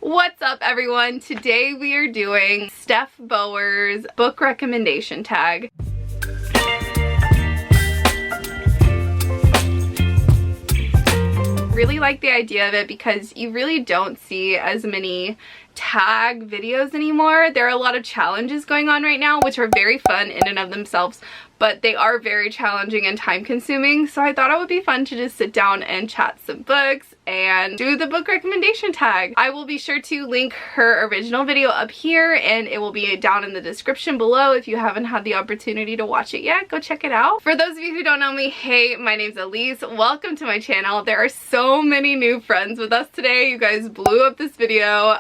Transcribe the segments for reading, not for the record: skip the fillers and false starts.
What's up, everyone? Today we are doing Steph Bower's book recommendation tag. Really like the idea of it because you really don't see as many tag videos anymore. There are a lot of challenges going on right now, which are very fun in and of themselves, but they are very challenging and time consuming. So I thought it would be fun to just sit down and chat some books and do the book recommendation tag. I will be sure to link her original video up here, and it will be down in the description below. If you haven't had the opportunity to watch it yet, go check it out. For those of you who don't know me, hey, my name's Elise. Welcome to my channel. There are so many new friends with us today. You guys blew up this video.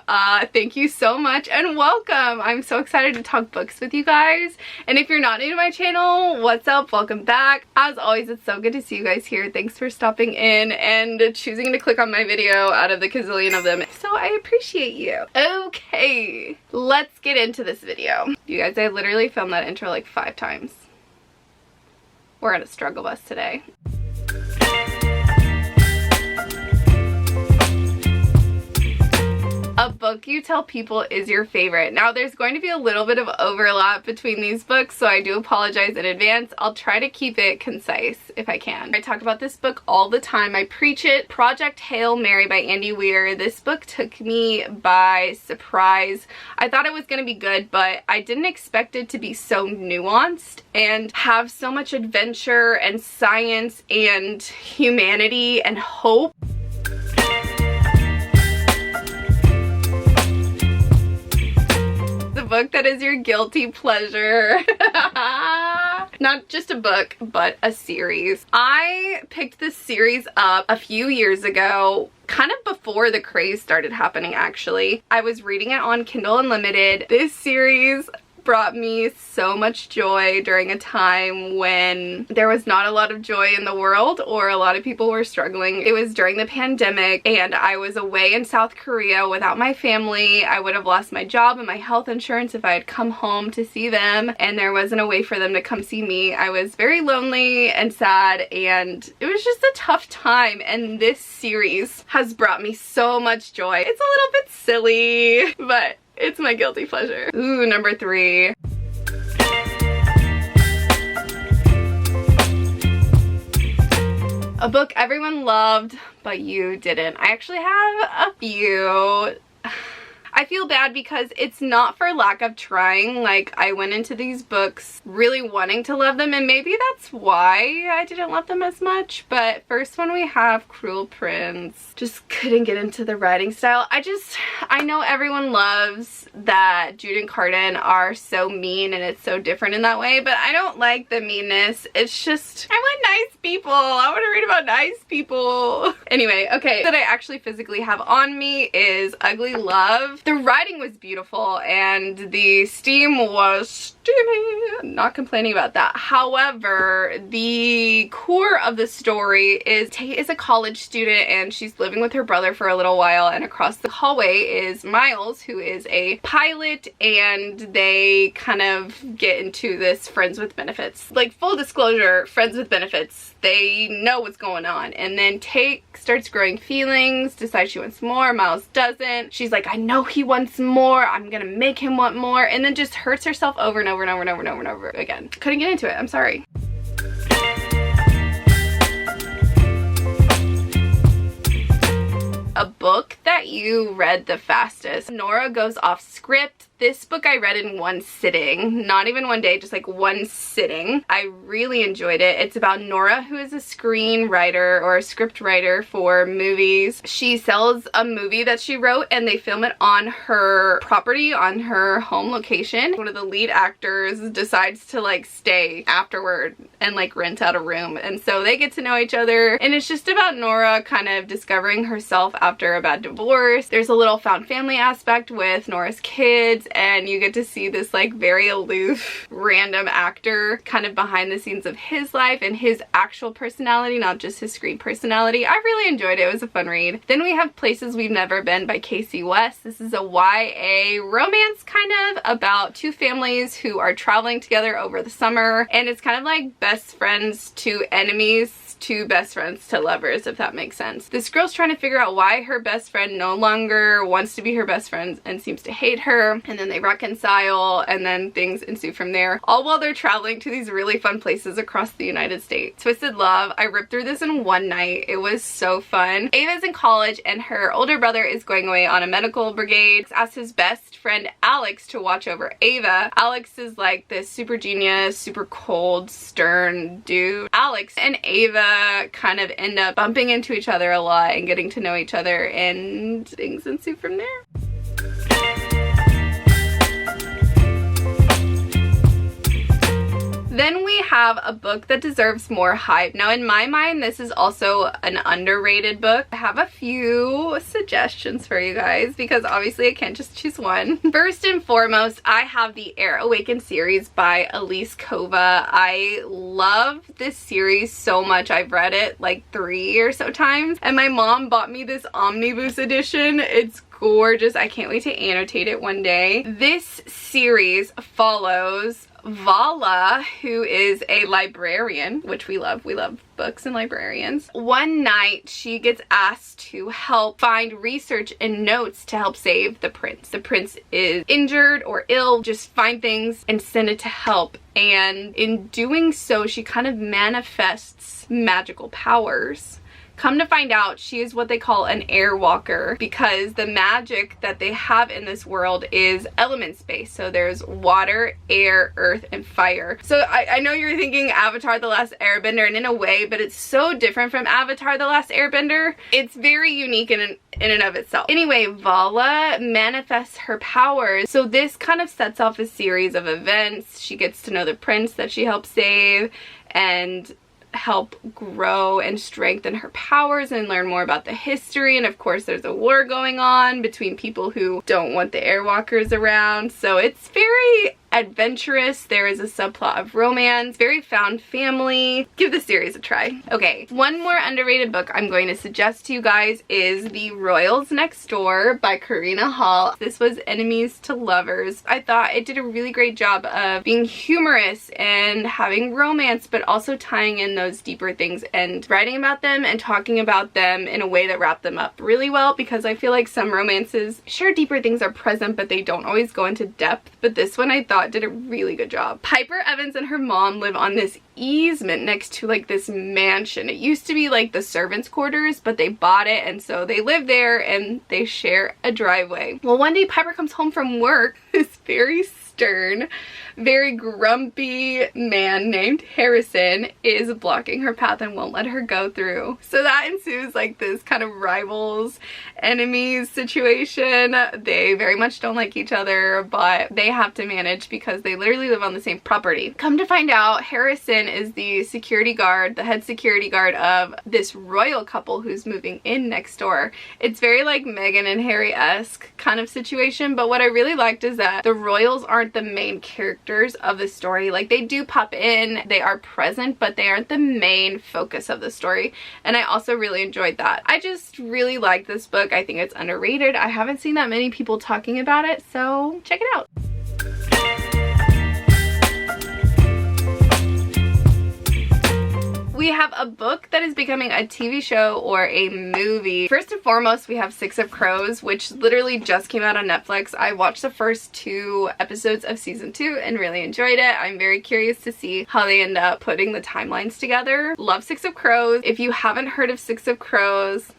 Thank you so much and welcome. I'm so excited to talk books with you guys. And if you're not new to my channel, what's up? Welcome back. As always, it's so good to see you guys here. Thanks for stopping in and choosing to click on my video out of the gazillion of them. So I appreciate you. Okay, let's get into this video. You guys, I literally filmed that intro like 5 times. We're at a struggle bus today. A book you tell people is your favorite. Now there's going to be a little bit of overlap between these books, so I do apologize in advance. I'll try to keep it concise if I can. I talk about this book all the time. I preach it. Project Hail Mary by Andy Weir. This book took me by surprise. I thought it was going to be good, but I didn't expect it to be so nuanced and have so much adventure and science and humanity and hope. Book that is your guilty pleasure. Not just a book, but a series. I picked this series up a few years ago, kind of before the craze started happening actually. I was reading it on Kindle Unlimited. This series brought me so much joy during a time when there was not a lot of joy in the world, or a lot of people were struggling. It was during the pandemic and I was away in South Korea without my family. I would have lost my job and my health insurance if I had come home to see them, and there wasn't a way for them to come see me. I was very lonely and sad, and it was just a tough time, and this series has brought me so much joy. It's a little bit silly, but it's my guilty pleasure. Ooh, number 3. A book everyone loved, but you didn't. I actually have a few. I feel bad because it's not for lack of trying. Like, I went into these books really wanting to love them, and maybe that's why I didn't love them as much. But first one we have Cruel Prince. Just couldn't get into the writing style. I know everyone loves that Jude and Carden are so mean and it's so different in that way, but I don't like the meanness. It's just, I want nice people. I want to read about nice people. Anyway, okay, that I actually physically have on me is Ugly Love. The writing was beautiful and the steam was steamy. Not complaining about that. However, the core of the story is Tate is a college student and she's living with her brother for a little while, and across the hallway is Miles, who is a pilot, and they kind of get into this friends with benefits. Like, full disclosure, friends with benefits. They know what's going on. And then Tate starts growing feelings, decides she wants more. Miles doesn't. She's like, I know he wants more. I'm gonna make him want more. And then just hurts herself over and over and over and over and over and over again. Couldn't get into it. I'm sorry. A book that you read the fastest. Nora Goes Off Script. This book I read in one sitting, not even one day, just like one sitting. I really enjoyed it. It's about Nora, who is a screenwriter or a script writer for movies. She sells a movie that she wrote and they film it on her property, on her home location. One of the lead actors decides to like stay afterward and like rent out a room, and so they get to know each other, and it's just about Nora kind of discovering herself after a bad divorce. There's a little found family aspect with Nora's kids, and you get to see this like very aloof random actor kind of behind the scenes of his life and his actual personality, not just his screen personality. I really enjoyed it. It was a fun read. Then we have Places We've Never Been by Casey West. This is a YA romance kind of about two families who are traveling together over the summer, and it's kind of like best friends to enemies to best friends to lovers, if that makes sense. This girl's trying to figure out why her best friend no longer wants to be her best friend and seems to hate her, and then they reconcile, and then things ensue from there, all while they're traveling to these really fun places across the United States. Twisted Love, I ripped through this in one night. It was so fun. Ava's in college and her older brother is going away on a medical brigade. Asks his best friend Alex to watch over Ava. Alex is like this super genius, super cold, stern dude. Alex and Ava kind of end up bumping into each other a lot and getting to know each other, and things ensue from there. Then we have a book that deserves more hype. Now in my mind, this is also an underrated book. I have a few suggestions for you guys because obviously I can't just choose one. First and foremost, I have the Air Awakened series by Elise. I love this series so much. I've read it like 3 or so times, and my mom bought me this omnibus edition. It's gorgeous. I can't wait to annotate it one day. This series follows Vala, who is a librarian, which we love. We love books and librarians. One night she gets asked to help find research and notes to help save the prince. The prince is injured or ill. Just find things and send it to help. And in doing so, she kind of manifests magical powers. Come to find out, she is what they call an air walker, because the magic that they have in this world is elements-based. So there's water, air, earth, and fire. So I know you're thinking Avatar: The Last Airbender, and in a way, but it's so different from Avatar: The Last Airbender. It's very unique in and of itself. Anyway, Vala manifests her powers. So this kind of sets off a series of events. She gets to know the prince that she helped save and help grow and strengthen her powers and learn more about the history. And of course there's a war going on between people who don't want the airwalkers around, so it's very adventurous. There is a subplot of romance, very found family. Give the series a try. Okay, one more underrated book I'm going to suggest to you guys is The Royals Next Door by Karina Hall. This was enemies to lovers. I thought it did a really great job of being humorous and having romance, but also tying in those deeper things and writing about them and talking about them in a way that wrapped them up really well, because I feel like some romances, sure, deeper things are present, but they don't always go into depth. But this one I thought did a really good job. Piper Evans and her mom live on this easement next to like this mansion. It used to be like the servants' quarters, but they bought it, and so they live there and they share a driveway. Well, one day Piper comes home from work. This very stern, very grumpy man named Harrison is blocking her path and won't let her go through. So that ensues like this kind of rivals, enemies situation. They very much don't like each other, but they have to manage because they literally live on the same property. Come to find out, Harrison is the security guard, the head security guard of this royal couple who's moving in next door. It's very like Meghan and Harry-esque kind of situation, but what I really liked is that the royals aren't the main characters of the story. Like, they do pop in, they are present, but they aren't the main focus of the story, and I also really enjoyed that. I just really like this book. I think it's underrated. I haven't seen that many people talking about it, so check it out. We have a book that is becoming a TV show or a movie. First and foremost, we have 6 of Crows, which literally just came out on Netflix. I watched the first 2 episodes of season 2 and really enjoyed it. I'm very curious to see how they end up putting the timelines together. Love 6 of Crows. If you haven't heard of 6 of Crows,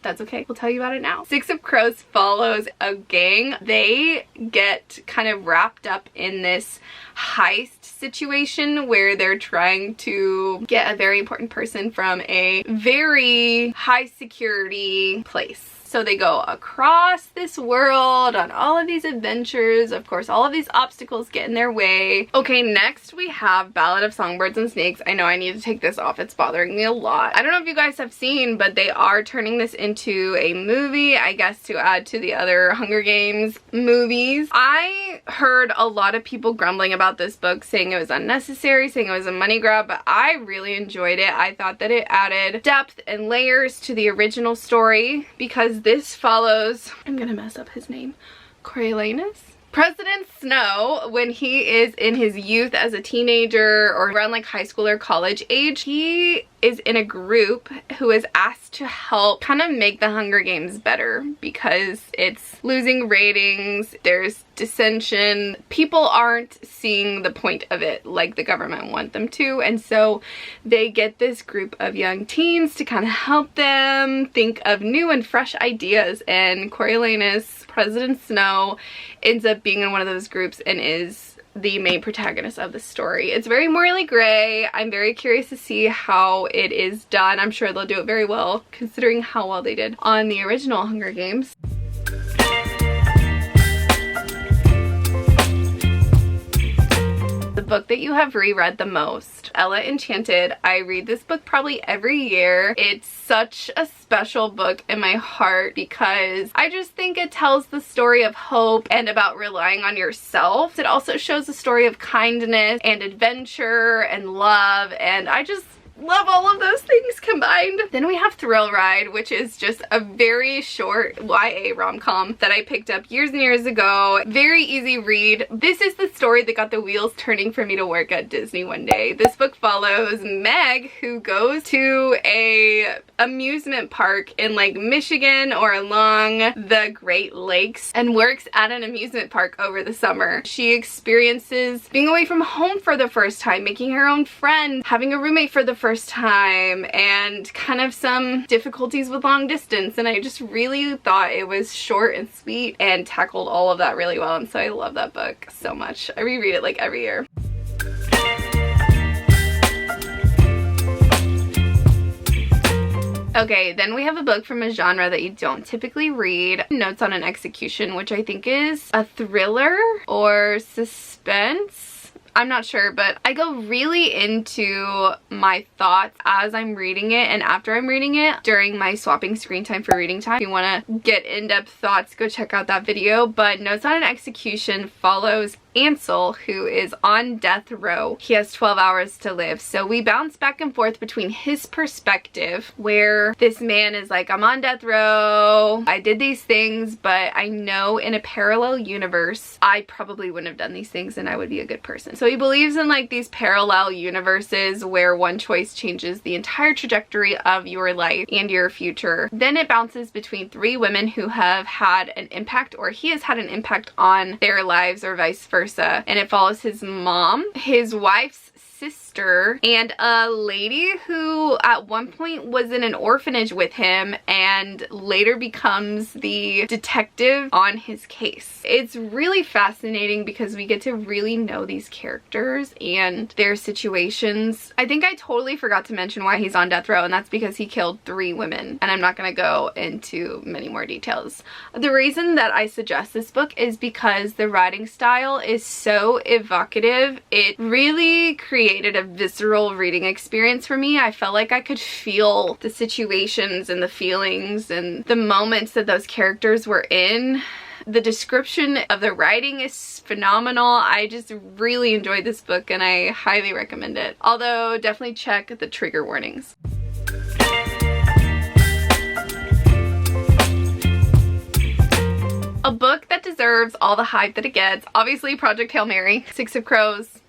that's okay, we'll tell you about it now. 6 of Crows follows a gang. They get kind of wrapped up in this heist situation where they're trying to get a very important person from a very high security place. So they go across this world on all of these adventures. Of course, all of these obstacles get in their way. Okay, next we have Ballad of Songbirds and Snakes. I know I need to take this off. It's bothering me a lot. I don't know if you guys have seen, but they are turning this into a movie, I guess, to add to the other Hunger Games movies. I heard a lot of people grumbling about this book, saying it was unnecessary, saying it was a money grab, but I really enjoyed it. I thought that it added depth and layers to the original story, because this follows, I'm gonna mess up his name, Coriolanus? President Snow, when he is in his youth as a teenager or around like high school or college age. He is in a group who is asked to help kind of make the Hunger Games better because it's losing ratings, there's dissension, people aren't seeing the point of it like the government want them to, and so they get this group of young teens to kind of help them think of new and fresh ideas, and Coriolanus, President Snow, ends up being in one of those groups and is the main protagonist of the story. It's very morally gray. I'm very curious to see how it is done. I'm sure they'll do it very well considering how well they did on the original Hunger Games. The book that you have reread the most. Ella Enchanted. I read this book probably every year. It's such a special book in my heart because I just think it tells the story of hope and about relying on yourself. It also shows the story of kindness and adventure and love, and I just love all of those things combined. Then we have Thrill Ride, which is just a very short YA rom-com that I picked up years and years ago. Very easy read. This is the story that got the wheels turning for me to work at Disney one day. This book follows Meg, who goes to a amusement park in like Michigan or along the Great Lakes and works at an amusement park over the summer. She experiences being away from home for the first time, making her own friends, having a roommate for the first time, and kind of some difficulties with long distance, and I just really thought it was short and sweet and tackled all of that really well, and so I love that book so much. I reread it like every year. Okay, then we have a book from a genre that you don't typically read, Notes on an Execution, which I think is a thriller or suspense. I'm not sure, but I go really into my thoughts as I'm reading it and after I'm reading it during my swapping screen time for reading time. If you want to get in-depth thoughts, go check out that video. But Notes on an Execution follows Ansel, who is on death row. He has 12 hours to live. So we bounce back and forth between his perspective, where this man is like, I'm on death row, I did these things, but I know in a parallel universe, I probably wouldn't have done these things and I would be a good person. So he believes in like these parallel universes where one choice changes the entire trajectory of your life and your future. Then it bounces between three women who have had an impact, or he has had an impact on their lives, or vice versa. And it follows his mom, his wife's sister, and a lady who at one point was in an orphanage with him and later becomes the detective on his case. It's really fascinating because we get to really know these characters and their situations. I think I totally forgot to mention why he's on death row, and that's because he killed 3 women, and I'm not going to go into many more details. The reason that I suggest this book is because the writing style is so evocative. It really created a visceral reading experience for me. I felt like I could feel the situations and the feelings and the moments that those characters were in. The description of the writing is phenomenal. I just really enjoyed this book and I highly recommend it. Although definitely check the trigger warnings. A book that deserves all the hype that it gets. Obviously Project Hail Mary, Six of Crows,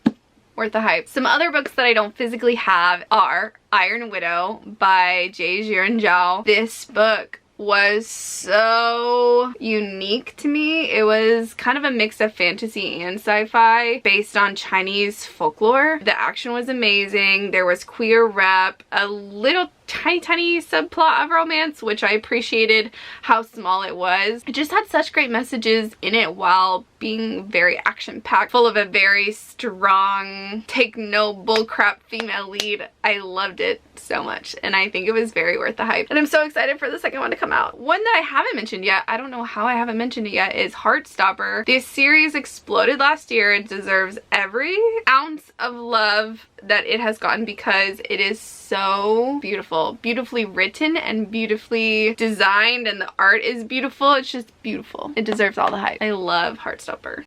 worth the hype. Some other books that I don't physically have are Iron Widow by Jay Jiren-Zhao. This book was so unique to me. It was kind of a mix of fantasy and sci-fi based on Chinese folklore. The action was amazing. There was queer rep, a little tiny subplot of romance, which I appreciated how small it was. It just had such great messages in it while being very action-packed, full of a very strong, take no bullcrap female lead. I loved it so much and I think it was very worth the hype. And I'm so excited for the second one to come out. One that I haven't mentioned yet, I don't know how I haven't mentioned it yet, is Heartstopper. This series exploded last year. It deserves every ounce of love that it has gotten because it is so beautiful, beautifully written and beautifully designed, and the art is beautiful. It's just beautiful. It deserves all the hype. I love Heartstopper.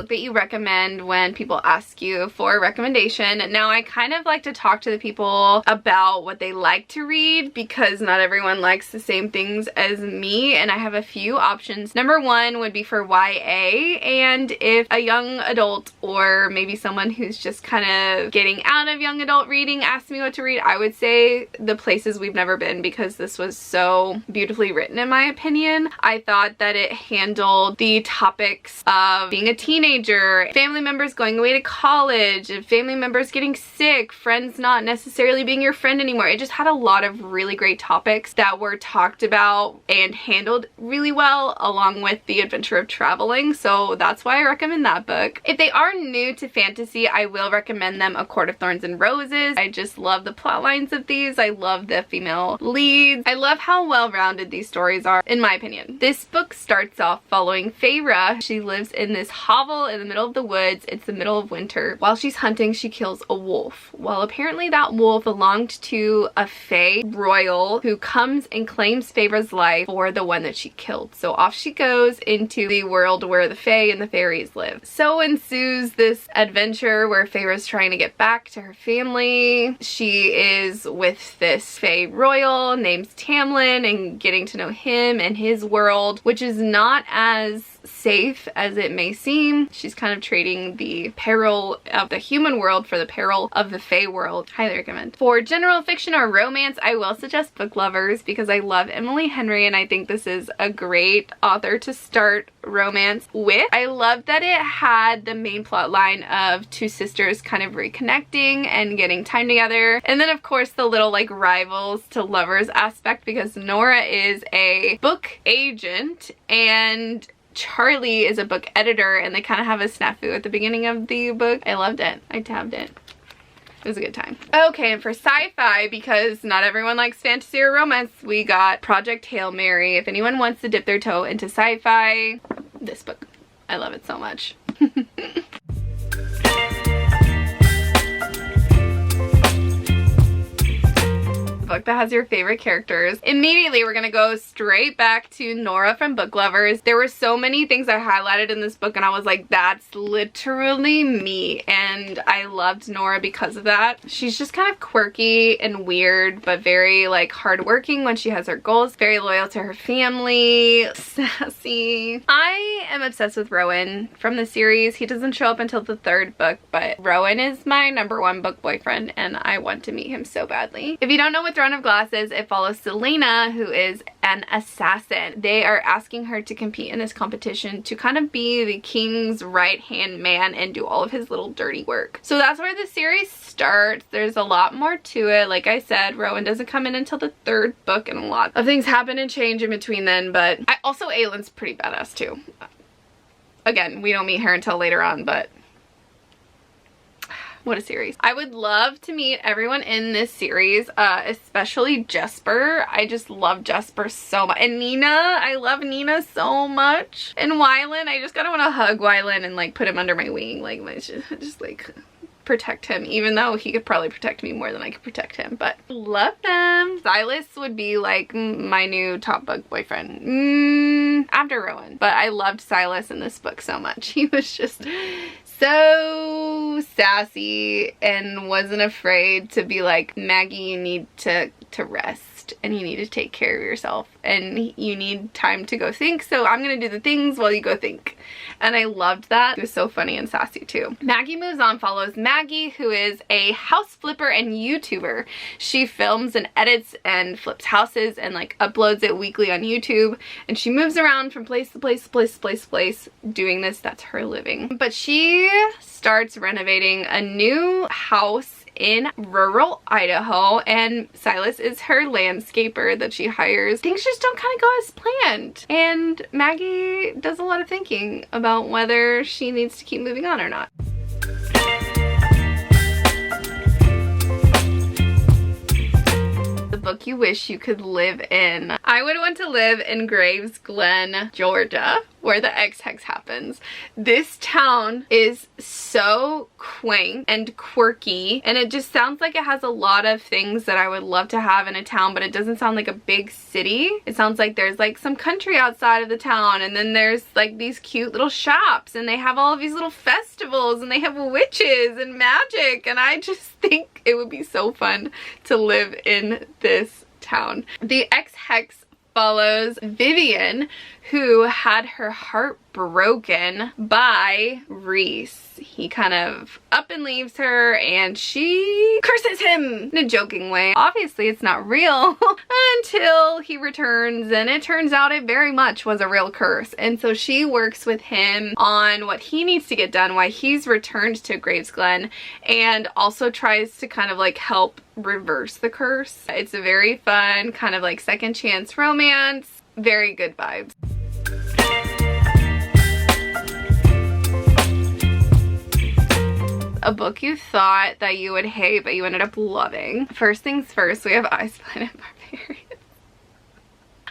book that you recommend when people ask you for a recommendation. Now, I kind of like to talk to the people about what they like to read because not everyone likes the same things as me, and I have a few options. Number one would be for YA, and if a young adult or maybe someone who's just kind of getting out of young adult reading asks me what to read, I would say The Places We've Never Been, because this was so beautifully written in my opinion. I thought that it handled the topics of being a teenager, family members going away to college, family members getting sick, friends not necessarily being your friend anymore. It just had a lot of really great topics that were talked about and handled really well, along with the adventure of traveling. So that's why I recommend that book. If they are new to fantasy, I will recommend them A Court of Thorns and Roses. I just love the plot lines of these. I love the female leads. I love how well-rounded these stories are, in my opinion. This book starts off following Feyre. She lives in this hovel in the middle of the woods. It's the middle of winter. While she's hunting, she kills a wolf. Well, apparently that wolf belonged to a Fey royal who comes and claims Feyre's life for the one that she killed. So off she goes into the world where the Fey and the fairies live. So ensues this adventure where Feyre's trying to get back to her family. She is with this Fey royal named Tamlin and getting to know him and his world, which is not as safe as it may seem. She's kind of trading the peril of the human world for the peril of the Fey world. Highly recommend. For general fiction or romance, I will suggest Book Lovers because I love Emily Henry and I think this is a great author to start romance with. I love that it had the main plot line of two sisters kind of reconnecting and getting time together, and then of course the little like rivals to lovers aspect, because Nora is a book agent and Charlie is a book editor, and they kind of have a snafu at the beginning of the book. I loved it. I tabbed it. It was a good time. Okay, and for sci-fi, because not everyone likes fantasy or romance, we got Project Hail Mary. If anyone wants to dip their toe into sci-fi, this book. I love it so much. Book that has your favorite characters. Immediately we're gonna go straight back to Nora from Book Lovers. There were so many things I highlighted in this book and I was like, that's literally me, and I loved Nora because of that. She's just kind of quirky and weird, but very like hardworking when she has her goals, very loyal to her family, sassy. I am obsessed with Rowan from the series. He doesn't show up until the third book, but Rowan is my #1 book boyfriend and I want to meet him so badly. If you don't know what Throne of Glass is, it follows Selena, who is an assassin. They are asking her to compete in this competition to kind of be the king's right-hand man and do all of his little dirty work. So that's where the series starts. There's a lot more to it. Like I said, Rowan doesn't come in until the third book and a lot of things happen and change in between then, but also Aylin's pretty badass too. Again, we don't meet her until later on, but what a series. I would love to meet everyone in this series, especially Jesper. I just love Jesper so much. And Nina, I love Nina so much. And Wylan, I just gotta wanna hug Wylan and like put him under my wing. Like, just like protect him, even though he could probably protect me more than I could protect him, but love them. Silas would be like my new top book boyfriend after Rowan, but I loved Silas in this book so much. He was just so sassy and wasn't afraid to be like, Maggie, you need to rest and you need to take care of yourself and you need time to go think, so I'm gonna do the things while you go think. And I loved that. It was so funny and sassy too. Maggie Moves On follows Maggie, who is a house flipper and YouTuber. She films and edits and flips houses and like uploads it weekly on YouTube, and she moves around from place to place to place to place to place doing this. That's her living. But she starts renovating a new house in rural Idaho, and Silas is her landscaper that she hires. Things just don't kind of go as planned, and Maggie does a lot of thinking about whether she needs to keep moving on or not. The book you wish you could live in. I would want to live in Graves Glen, Georgia, where the X-Hex happens. This town is so quaint and quirky, and it just sounds like it has a lot of things that I would love to have in a town, but it doesn't sound like a big city. It sounds like there's like some country outside of the town, and then there's like these cute little shops, and they have all of these little festivals, and they have witches and magic, and I just think it would be so fun to live in this town. The X-Hex follows Vivian, who had her heart broken by Reese. He kind of up and leaves her, and she curses him in a joking way. Obviously it's not real until he returns, and it turns out it very much was a real curse. And so she works with him on what he needs to get done while he's returned to Gravesglen, and also tries to kind of like help reverse the curse. It's a very fun kind of like second chance romance. Very good vibes. A book you thought that you would hate but you ended up loving. First things first, we have I Spy and Barbarian.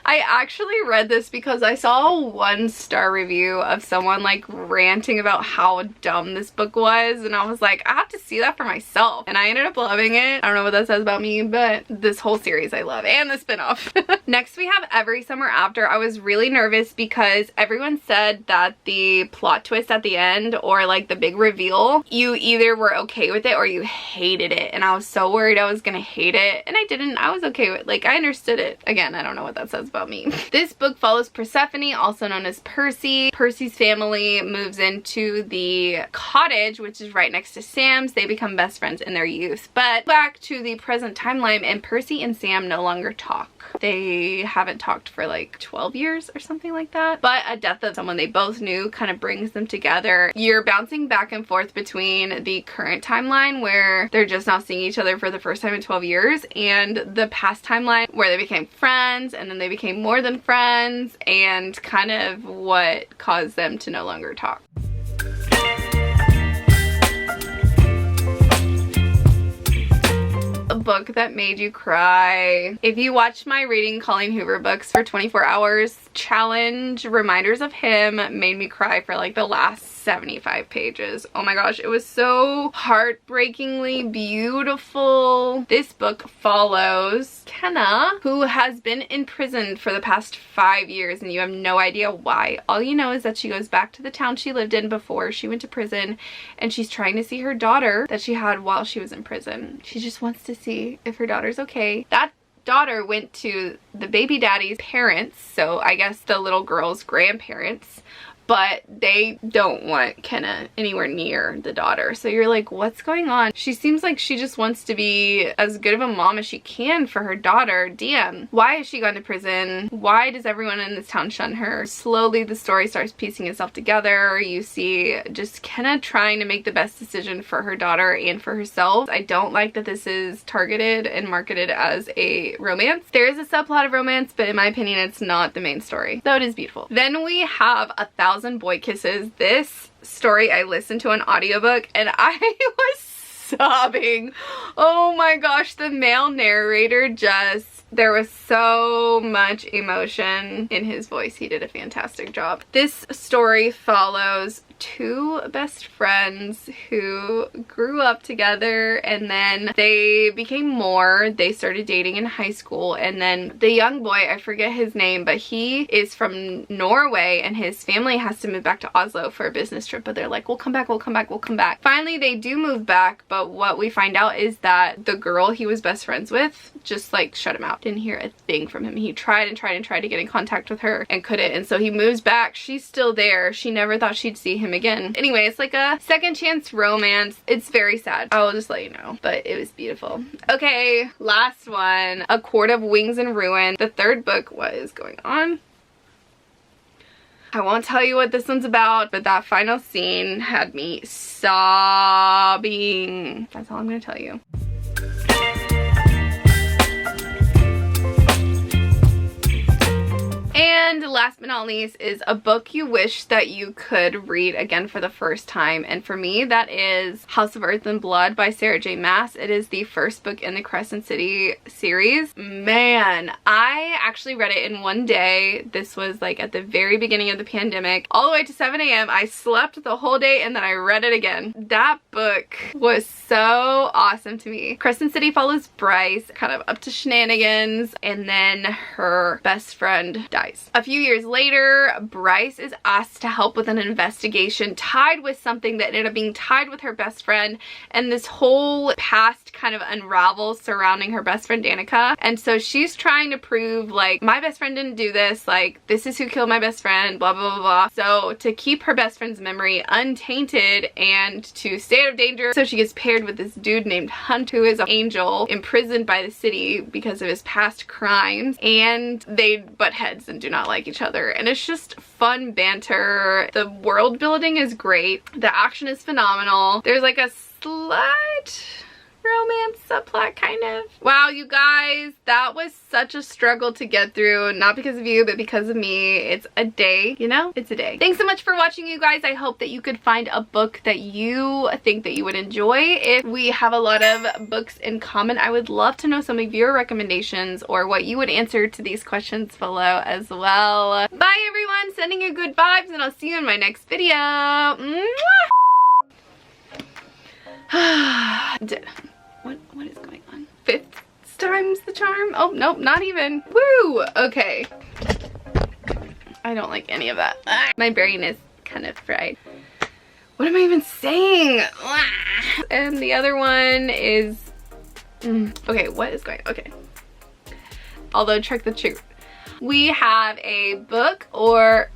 I actually read this because I saw a 1-star review of someone like ranting about how dumb this book was, and I was like, I have to see that for myself, and I ended up loving it. I don't know what that says about me, but this whole series I love, and the spin-off. Next we have Every Summer After. I was really nervous because everyone said that the plot twist at the end, or like the big reveal, you either were okay with it or you hated it, and I was so worried I was gonna hate it, and I didn't. I was okay with it. Like, I understood it. Again, I don't know what that says about me. This book follows Persephone, also known as Percy. Percy's family moves into the cottage, which is right next to Sam's. They become best friends in their youth. But back to the present timeline, and Percy and Sam no longer talk. They haven't talked for like 12 years or something like that. But a death of someone they both knew kind of brings them together. You're bouncing back and forth between the current timeline, where they're just now seeing each other for the first time in 12 years, and the past timeline where they became friends, and then they became more than friends, and kind of what caused them to no longer talk. A book that made you cry. If you watched my reading Colleen Hoover books for 24 hours challenge, Reminders of Him made me cry for like the last 75 pages. Oh my gosh, it was so heartbreakingly beautiful. This book follows Kenna, who has been imprisoned for the past 5 years, and you have no idea why. All you know is that she goes back to the town she lived in before she went to prison, and she's trying to see her daughter that she had while she was in prison. She just wants to see if her daughter's okay. That daughter went to the baby daddy's parents, so I guess the little girl's grandparents, but they don't want Kenna anywhere near the daughter. So you're like, what's going on? She seems like she just wants to be as good of a mom as she can for her daughter. Damn, why has she gone to prison? Why does everyone in this town shun her? Slowly the story starts piecing itself together. You see just Kenna trying to make the best decision for her daughter and for herself. I don't like that this is targeted and marketed as a romance. There is a subplot of romance, but in my opinion it's not the main story, though it is beautiful. Then we have 1,000 Boy Kisses. This story I listened to an audiobook, and I was sobbing. Oh my gosh, the male narrator just, there was so much emotion in his voice. He did a fantastic job. This story follows 2 best friends who grew up together, and then they became more. They started dating in high school, and then the young boy, I forget his name, but he is from Norway, and his family has to move back to Oslo for a business trip, but they're like, we'll come back, we'll come back, we'll come back. Finally they do move back, but what we find out is that the girl he was best friends with just like shut him out. Didn't hear a thing from him. He tried and tried and tried to get in contact with her and couldn't, and so he moves back. She's still there. She never thought she'd see him again. Anyway, it's like a second chance romance. It's very sad. I will just let you know, but it was beautiful. Okay, last one, A Court of Wings and Ruin. The third book was going on. I won't tell you what this one's about, but that final scene had me sobbing. That's all I'm gonna tell you. And last but not least is a book you wish that you could read again for the first time. And for me, that is House of Earth and Blood by Sarah J. Maas. It is the first book in the Crescent City series. Man, I actually read it in one day. This was like at the very beginning of the pandemic. All the way to 7 a.m. I slept the whole day and then I read it again. That book was so awesome to me. Crescent City follows Bryce kind of up to shenanigans, and then her best friend dies. A few years later, Bryce is asked to help with an investigation tied with something that ended up being tied with her best friend, and this whole past kind of unravels surrounding her best friend Danica. And so she's trying to prove like, my best friend didn't do this, like this is who killed my best friend, blah blah blah blah. So to keep her best friend's memory untainted and to stay out of danger, so she gets paired with this dude named Hunt, who is an angel imprisoned by the city because of his past crimes, and they butt heads and do not like each other. And it's just fun banter. The world building is great. The action is phenomenal. There's like a slight romance subplot, kind of. Wow, you guys, that was such a struggle to get through, not because of you, but because of me. It's a day, you know? It's a day. Thanks so much for watching, you guys. I hope that you could find a book that you think that you would enjoy. If we have a lot of books in common, I would love to know some of your recommendations or what you would answer to these questions below as well. Bye, everyone. Sending you good vibes, and I'll see you in my next video. Mwah! What is going on? 5th time's the charm? Oh, nope, not even. Woo! Okay. I don't like any of that. My brain is kind of fried. What am I even saying? And the other one is... Okay, what is going on? Okay. Although, check the truth. We have a book or...